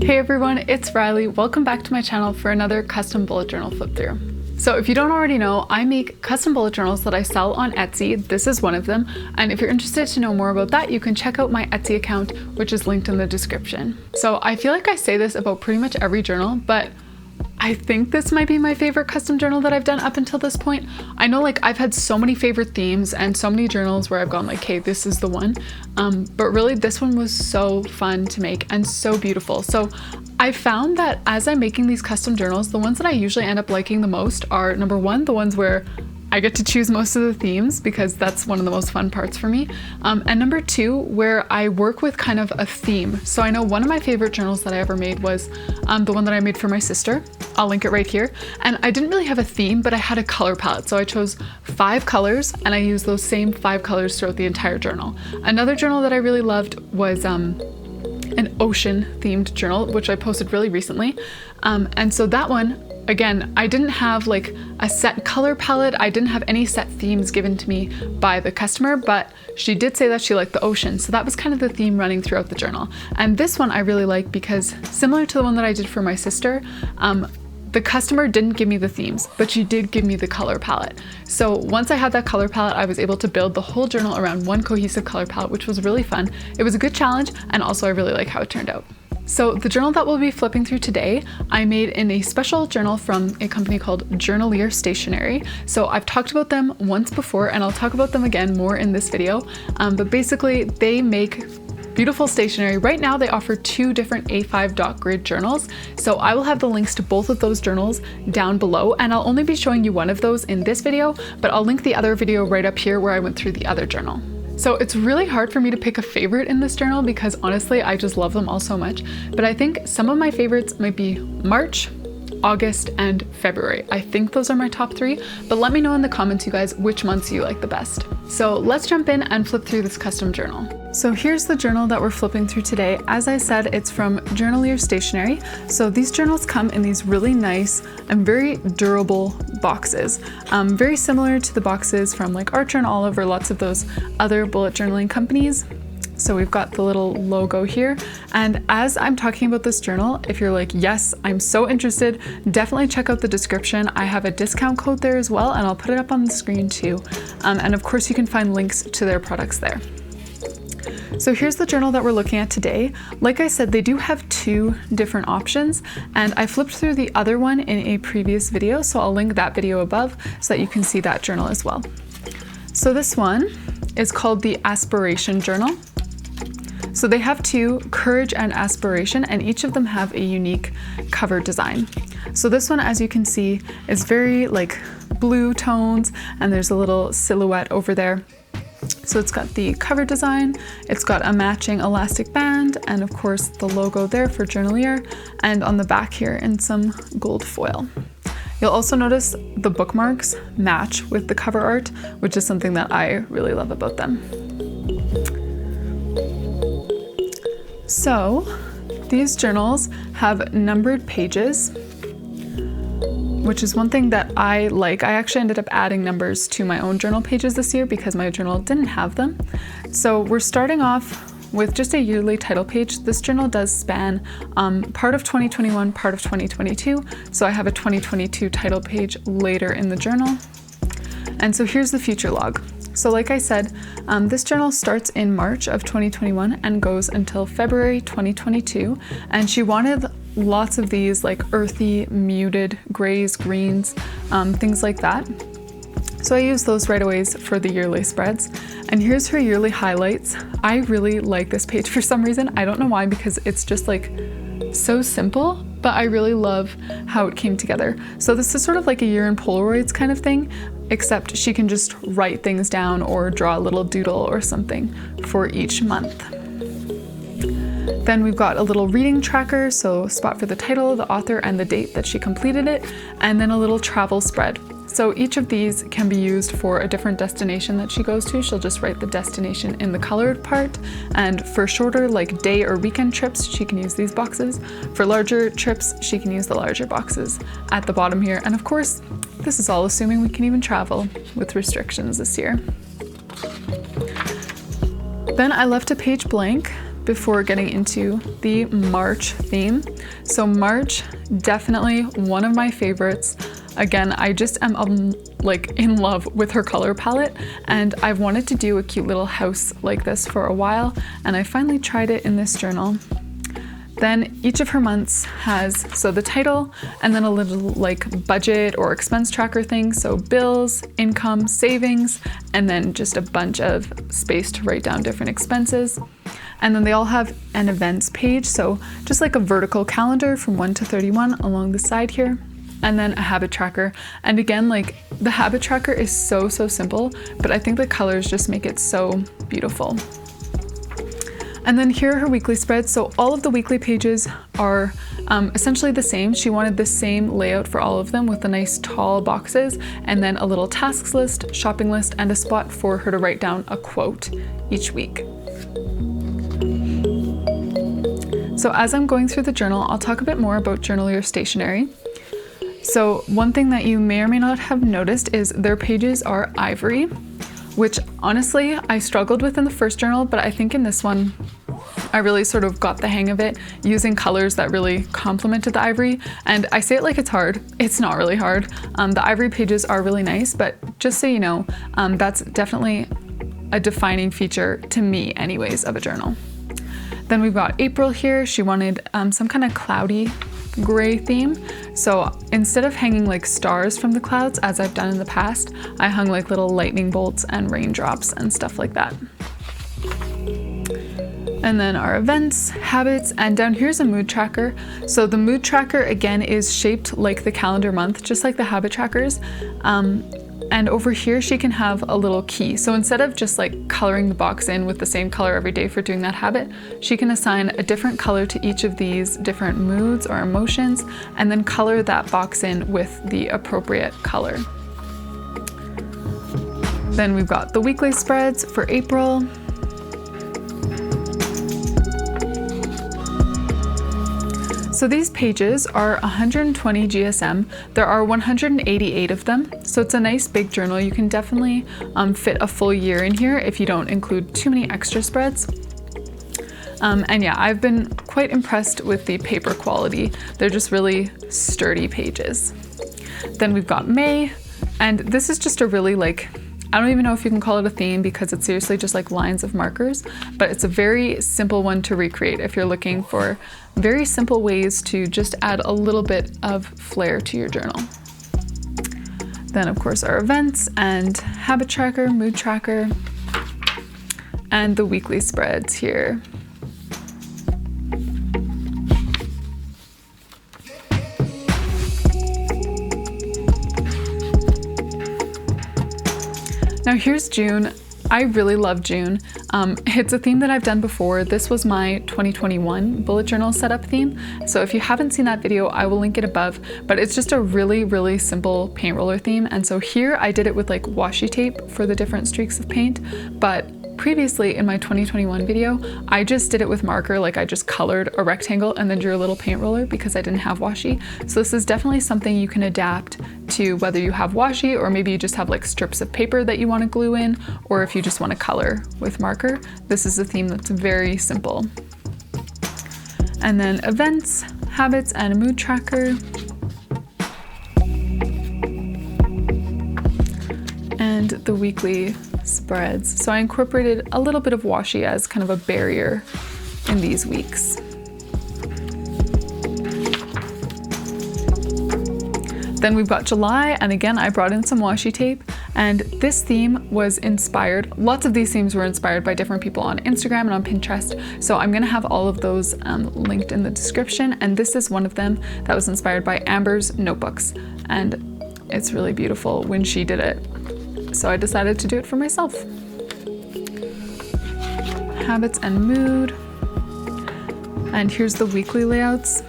Hey everyone, it's Riley. Welcome back to my channel for another custom bullet journal flip through. So if you don't already know, I make custom bullet journals that I sell on Etsy. This is one of them. And if you're interested to know more about that, you can check out my Etsy account, which is linked in the description. So I feel like I say this about pretty much every journal, but I think this might be my favorite custom journal that I've done up until this point. I know like I've had so many favorite themes and so many journals where I've gone like, hey, this is the one. But really this one was so fun to make and so beautiful. So I found that as I'm making these custom journals, the ones that I usually end up liking the most are number one, the ones where I get to choose most of the themes because that's one of the most fun parts for me. And number two, where I work with kind of a theme. So I know one of my favorite journals that I ever made was the one that I made for my sister. I'll link it right here. And I didn't really have a theme, but I had a color palette. So I chose 5 colors and I used those same 5 colors throughout the entire journal. Another journal that I really loved was an ocean themed journal, which I posted really recently. And so that one, again, I didn't have like a set color palette. I didn't have any set themes given to me by the customer, but she did say that she liked the ocean. So that was kind of the theme running throughout the journal. And this one I really like because similar to the one that I did for my sister, the customer didn't give me the themes, but she did give me the color palette. So once I had that color palette, I was able to build the whole journal around one cohesive color palette, which was really fun. It was a good challenge, and also I really like how it turned out. So the journal that we'll be flipping through today, I made in a special journal from a company called Journalier Stationery. So I've talked about them once before, and I'll talk about them again more in this video. But basically they make beautiful stationery. Right now they offer 2 different A5 dot grid journals. So I will have the links to both of those journals down below, and I'll only be showing you one of those in this video, but I'll link the other video right up here where I went through the other journal. So it's really hard for me to pick a favorite in this journal because honestly, I just love them all so much. But I think some of my favorites might be March, August, and February. I think those are my top 3, but let me know in the comments, you guys, which months you like the best. So let's jump in and flip through this custom journal. So here's the journal that we're flipping through today. As I said, it's from Journalier Stationery. So these journals come in these really nice and very durable boxes, very similar to the boxes from like Archer and Olive or lots of those other bullet journaling companies. So we've got the little logo here. And as I'm talking about this journal, if you're like, yes, I'm so interested, definitely check out the description. I have a discount code there as well, and I'll put it up on the screen too. And of course you can find links to their products there. So here's the journal that we're looking at today. Like I said, they do have 2 different options, and I flipped through the other one in a previous video, so I'll link that video above so that you can see that journal as well. So this one is called the Aspiration Journal. So they have 2, Courage and Aspiration, and each of them have a unique cover design. So this one, as you can see, is very like blue tones, and there's a little silhouette over there. So it's got the cover design, it's got a matching elastic band, and of course the logo there for Journalier, and on the back here in some gold foil. You'll also notice the bookmarks match with the cover art, which is something that I really love about them. So these journals have numbered pages, which is one thing that I like. I actually ended up adding numbers to my own journal pages this year because my journal didn't have them. So we're starting off with just a yearly title page. This journal does span part of 2021, part of 2022. So I have a 2022 title page later in the journal. And so here's the future log. So like I said, this journal starts in March of 2021 and goes until February 2022. And she wanted lots of these like earthy, muted grays, greens, things like that. So I used those right away for the yearly spreads. And here's her yearly highlights. I really like this page for some reason. I don't know why, because it's just like so simple, but I really love how it came together. So this is sort of like a year in Polaroids kind of thing, except she can just write things down or draw a little doodle or something for each month. Then we've got a little reading tracker, so spot for the title, the author, and the date that she completed it, and then a little travel spread. So each of these can be used for a different destination that she goes to. She'll just write the destination in the colored part. And for shorter like day or weekend trips, she can use these boxes. For larger trips, she can use the larger boxes at the bottom here. And of course, this is all assuming we can even travel with restrictions this year. Then I left a page blank before getting into the March theme. So March, definitely one of my favorites. Again, I just am like in love with her color palette, and I've wanted to do a cute little house like this for a while, and I finally tried it in this journal. Then each of her months has, so the title, and then a little like budget or expense tracker thing. So bills, income, savings, and then just a bunch of space to write down different expenses. And then they all have an events page. So just like a vertical calendar from 1 to 31 along the side here. And then a habit tracker. And again, like the habit tracker is so simple, but I think the colors just make it so beautiful. And then here are her weekly spreads. So all of the weekly pages are essentially the same. She wanted the same layout for all of them with the nice tall boxes, and then a little tasks list, shopping list, and a spot for her to write down a quote each week. So as I'm going through the journal, I'll talk a bit more about Journalier Stationery. So one thing that you may or may not have noticed is their pages are ivory, which honestly I struggled with in the first journal, but I think in this one I really sort of got the hang of it, using colors that really complemented the ivory. And I say it like it's hard. It's not really hard. The ivory pages are really nice, but just so you know, that's definitely a defining feature to me anyways of a journal. Then we've got April here. She wanted some kind of cloudy gray theme. So instead of hanging like stars from the clouds, as I've done in the past, I hung like little lightning bolts and raindrops and stuff like that. And then our events, habits, and down here's a mood tracker. So the mood tracker again is shaped like the calendar month, just like the habit trackers. And over here she can have a little key. So instead of just like coloring the box in with the same color every day for doing that habit, she can assign a different color to each of these different moods or emotions, and then color that box in with the appropriate color. Then we've got the weekly spreads for April. So these pages are 120 GSM. There are 188 of them. So it's a nice big journal. You can definitely fit a full year in here if you don't include too many extra spreads. And yeah, I've been quite impressed with the paper quality. They're just really sturdy pages. Then we've got May, and this is just a really like, I don't even know if you can call it a theme because it's seriously just like lines of markers, but it's a very simple one to recreate if you're looking for very simple ways to just add a little bit of flair to your journal. Then of course our events and habit tracker, mood tracker, and the weekly spreads here. Now here's June. I really love June. It's a theme that I've done before. This was my 2021 bullet journal setup theme. So if you haven't seen that video, I will link it above, but it's just a really simple paint roller theme. And so here I did it with like washi tape for the different streaks of paint, but previously in my 2021 video, I just did it with marker, like I just colored a rectangle and then drew a little paint roller because I didn't have washi. So this is definitely something you can adapt to whether you have washi or maybe you just have like strips of paper that you want to glue in, or if you just want to color with marker. This is a theme that's very simple. And then events, habits, and a mood tracker. And the weekly spreads. So I incorporated a little bit of washi as kind of a barrier in these weeks. Then we've got July, and again I brought in some washi tape, and this theme was inspired, lots of these themes were inspired by different people on Instagram and on Pinterest, so I'm gonna have all of those linked in the description, and this is one of them that was inspired by Amber's notebooks, and it's really beautiful when she did it. So I decided to do it for myself. Habits and mood. And here's the weekly layouts.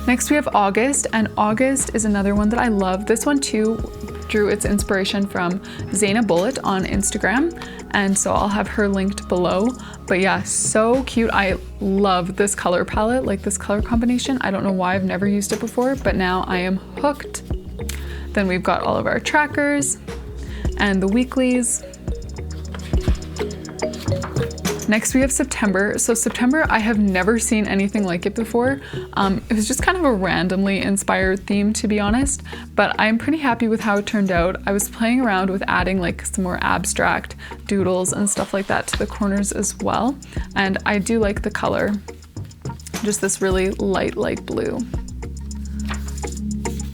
Next we have August, and August is another one that I love. This one too drew its inspiration from Zaina Bullet on Instagram, and so I'll have her linked below. But yeah, so cute. I love this color palette, like this color combination. I don't know why I've never used it before, but now I am hooked. Then we've got all of our trackers and the weeklies. Next we have September. So September, I have never seen anything like it before. It was just kind of a randomly inspired theme, to be honest, but I'm pretty happy with how it turned out. I was playing around with adding like some more abstract doodles and stuff like that to the corners as well. And I do like the color, just this really light blue.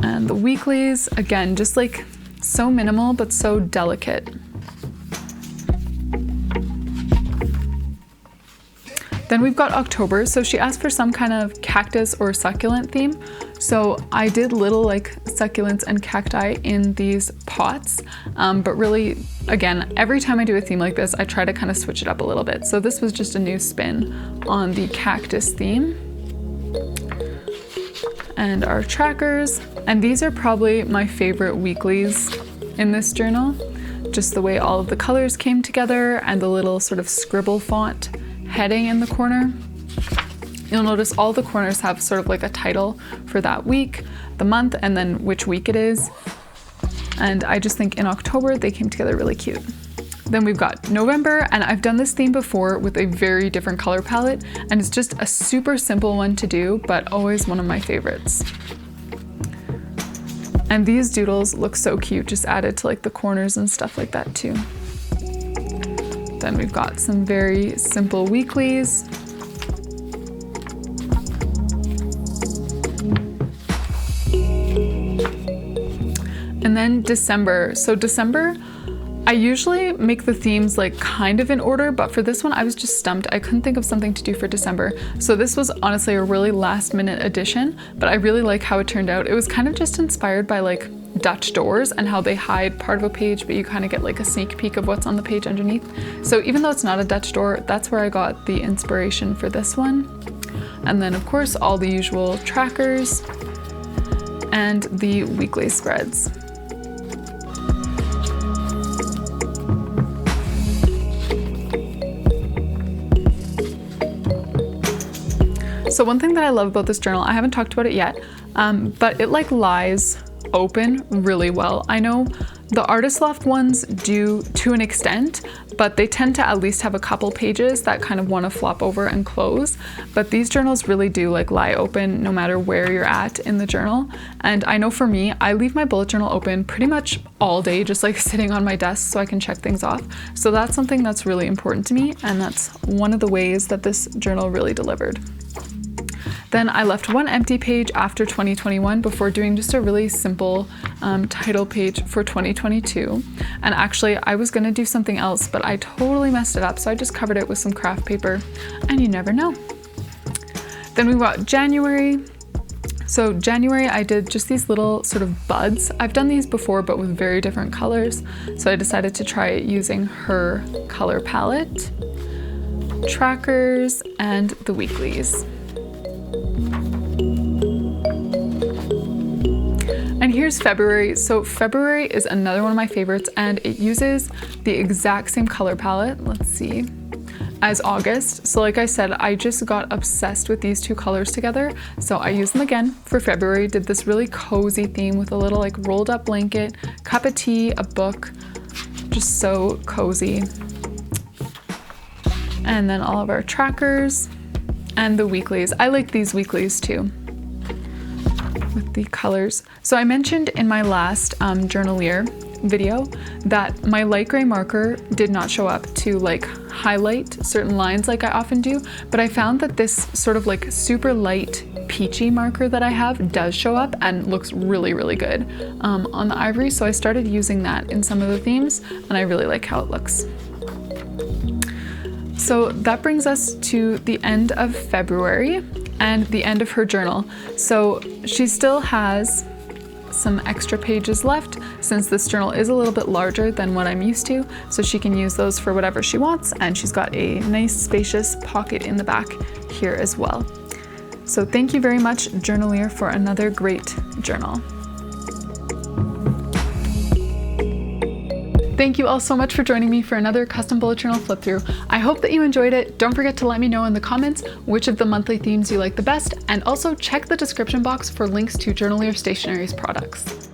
And the weeklies, again, just like so minimal, but so delicate. Then we've got October. So she asked for some kind of cactus or succulent theme. So I did little like succulents and cacti in these pots. But really, again, every time I do a theme like this, I try to kind of switch it up a little bit. So this was just a new spin on the cactus theme. And our trackers. And these are probably my favorite weeklies in this journal. Just the way all of the colors came together and the little sort of scribble font heading in the corner. You'll notice all the corners have sort of like a title for that week, the month, and then which week it is. And I just think in October they came together really cute. Then we've got November, and I've done this theme before with a very different color palette, and it's just a super simple one to do, but always one of my favorites. And these doodles look so cute, just added to like the corners and stuff like that too. Then we've got some very simple weeklies. And then December. So December, I usually make the themes like kind of in order, but for this one I was just stumped. I couldn't think of something to do for December. So this was honestly a really last minute addition, but I really like how it turned out. It was kind of just inspired by like Dutch doors and how they hide part of a page, but you kind of get like a sneak peek of what's on the page underneath. So even though it's not a Dutch door, that's where I got the inspiration for this one. And then of course all the usual trackers and the weekly spreads. So one thing that I love about this journal, I haven't talked about it yet, but it like lies open really well. I know the Artist Loft ones do to an extent, but they tend to at least have a couple pages that kind of want to flop over and close. But these journals really do like lie open no matter where you're at in the journal. And I know for me, I leave my bullet journal open pretty much all day, just like sitting on my desk so I can check things off. So that's something that's really important to me, and that's one of the ways that this journal really delivered. Then I left one empty page after 2021 before doing just a really simple title page for 2022. And actually I was gonna do something else, but I totally messed it up. So I just covered it with some craft paper, and you never know. Then we got January. So January I did just these little sort of buds. I've done these before, but with very different colors. So I decided to try using her color palette, trackers, and the weeklies. And here's February. So February is another one of my favorites, and it uses the exact same color palette, let's see, as August. So like I said, I just got obsessed with these two colors together. So I used them again for February, did this really cozy theme with a little like rolled up blanket, cup of tea, a book, just so cozy. And then all of our trackers and the weeklies. I like these weeklies too, with the colors. So I mentioned in my last Journalier video that my light gray marker did not show up to like highlight certain lines like I often do, but I found that this sort of like super light peachy marker that I have does show up and looks really, really good on the ivory. So I started using that in some of the themes, and I really like how it looks. So that brings us to the end of February and the end of her journal. So she still has some extra pages left since this journal is a little bit larger than what I'm used to, so she can use those for whatever she wants, and she's got a nice spacious pocket in the back here as well. So thank you very much, Journalier, for another great journal. Thank you all so much for joining me for another custom bullet journal flip through. I hope that you enjoyed it. Don't forget to let me know in the comments which of the monthly themes you like the best, and also check the description box for links to Journalier Stationery's products.